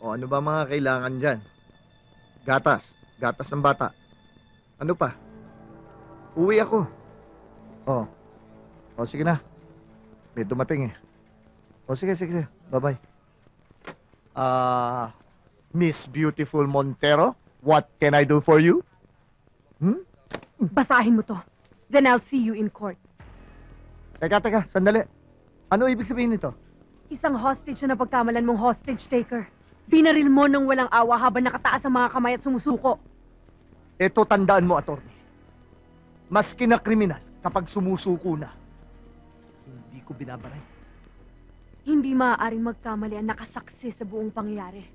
O ano ba mga kailangan dyan? Gatas. Gatas ng bata. Ano pa? Uwi ako. O. O, sige na. May dumating eh. O, sige. Bye-bye. Miss Beautiful Montero, what can I do for you? Basahin mo to. Then I'll see you in court. Teka, sandali. Ano ibig sabihin nito? Isang hostage na napagkamalan mong hostage taker. Binaril mo ng walang awa habang nakataas ang mga kamay at sumusuko. Ito tandaan mo, attorney. Maski na kriminal, kapag sumusuko na, hindi ko binabaray. Hindi maaaring magkamali ang nakasaksi sa buong pangyayari.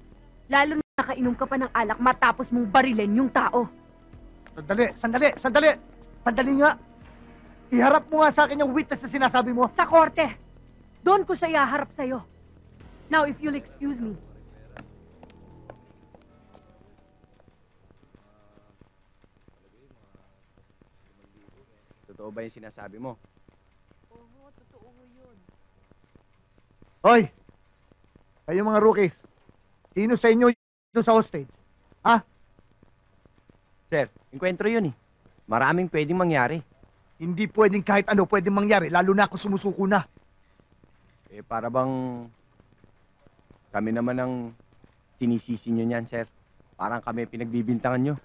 Lalo na nakainom ka pa ng alak matapos mong barilin yung tao. Sandali! Sandali nga! Iharap mo nga sa akin yung witness na sinasabi mo. Sa korte! Doon ko siya ihaharap sa'yo. Now, if you'll excuse me. Totoo ba yung sinasabi mo? Oo, totoo yun. Hoy! Kayo mga rookies, sino sa inyo doon sa hostage? Ha? Sir, enkwentro yun eh. Maraming pwedeng mangyari. Hindi pwedeng kahit ano pwedeng mangyari, lalo na ako sumusuko na. Eh, para bang kami naman ang tinisisi nyo niyan, sir. Parang kami pinagbibintangan nyo.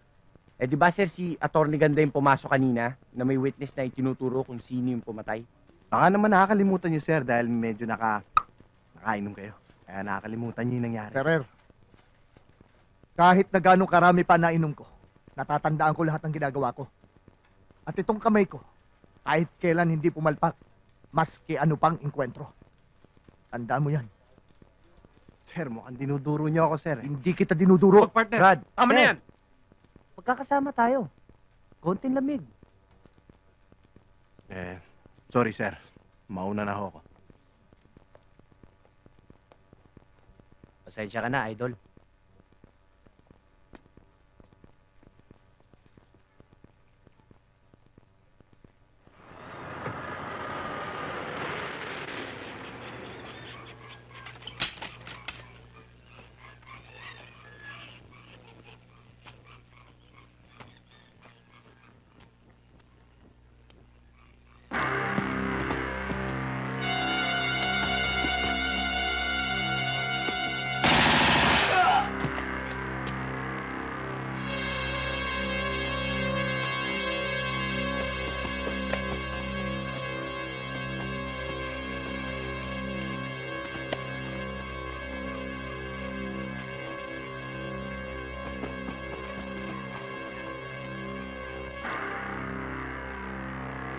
Eh, di ba, sir, si Attorney Ganda yung pumasok kanina na may witness na itinuturo kung sino yung pumatay? Baka naman nakakalimutan nyo, sir, dahil medyo nakainom kayo. Kaya nakakalimutan nyo yung nangyari. Ferrer, kahit na gano'ng karami pa nainom ko, natatandaan ko lahat ng ginagawa ko. At itong kamay ko, kahit kailan hindi pumalpak, maski ano pang inkwentro. Tandaan mo yan. Sir, mukhang dinuduro nyo ako, sir. Hindi kita dinuduro. Partner, Brad, tama na sir. yan! Magkakasama tayo. Konting lamig. Sorry, sir. Mauna na ako. Pasensya ka na, idol.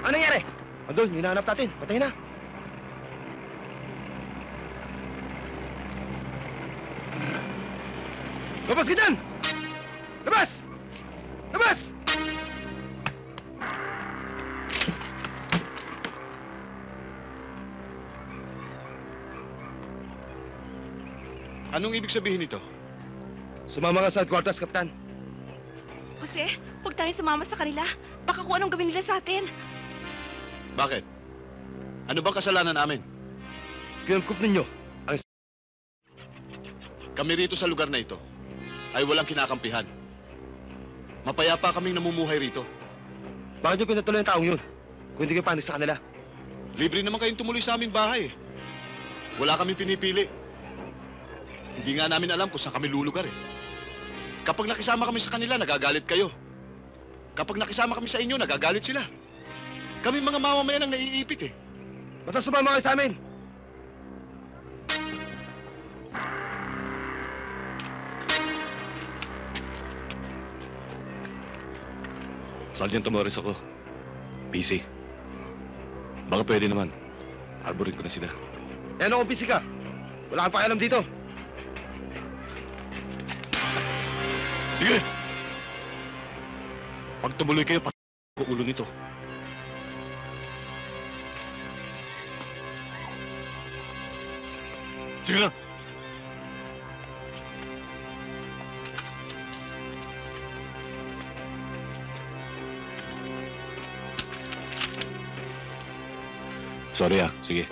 Ano nangyari? Andun, hinahanap natin. Patay na. Labas ka dyan! Labas! Labas! Anong ibig sabihin nito? Sumama ka sa headquarters, Kapitan. Jose, huwag tayo sumama sa kanila. Baka kung anong gawin nila sa atin. Bakit? Ano bang kasalanan namin? Kinangkup ninyo. Kami rito sa lugar na ito ay walang kinakampihan. Mapayapa kaming namumuhay rito. Bakit nyo pinatuloy ang taong yun? Kung hindi kayo panik sa kanila. Libre naman kayong tumuloy sa aming bahay. Wala kaming pinipili. Hindi nga namin alam kung saan kami lulugar eh. Kapag nakisama kami sa kanila, nagagalit kayo. Kapag nakisama kami sa inyo, nagagalit sila. Kami mga mamamayan ang naiipit eh. Basta sumama kayo sa amin. Sergeant Tamores ako. PC. Baka pwede naman. Arborin ko na sila. Eh ano kung busy ka? Wala kang pakialam dito. Sige! Pag tumuloy kayo, ko ulo nito. Sige na! Sorry sige.